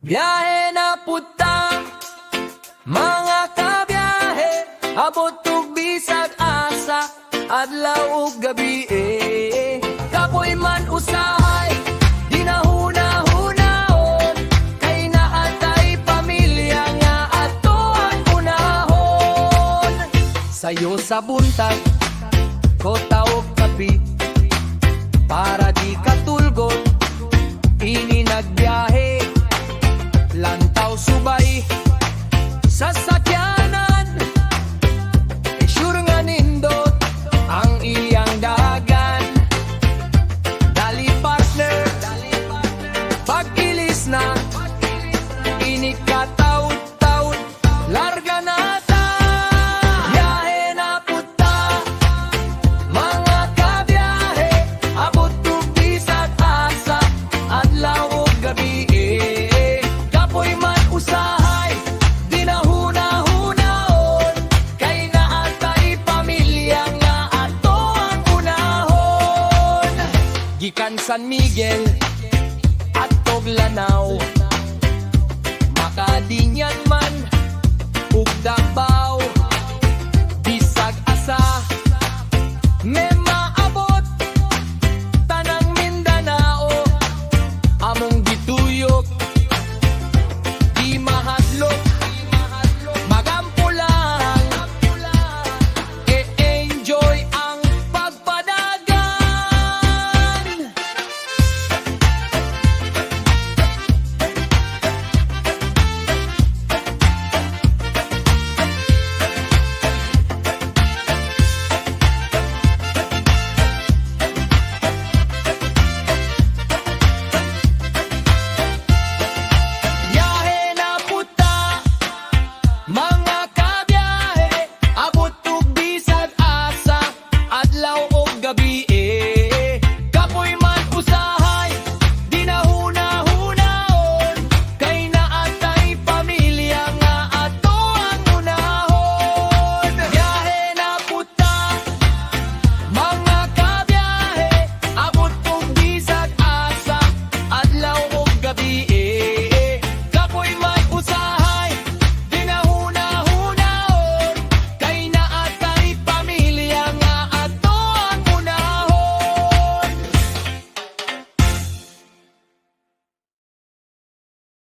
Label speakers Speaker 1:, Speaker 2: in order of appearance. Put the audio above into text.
Speaker 1: Biyahe na puta, mga kabyahe, abot ug bisag asa, adlaw ug gabi. Kapoy man usahay, di na huna-hunaon, kay naatay pamilya nga ato ang unahon. Sayo sa buntag, kota ug kapi, para di katulgot, ini nagbiyahe. Lantaw subay, sasakyanan, sure nga nindot ang iyang dagan. Dali partner, pag-ilis na, inikataud-taud, larga na ta. Biyahe na puta, mga kabyahe, abot ug bisag asa, adlaw ug gabi. Kapoy man usahay, di na huna-hunaon, kay naatay pamilya nga ato ang unahon. Gikan San Miguel at Lanao, Pagadian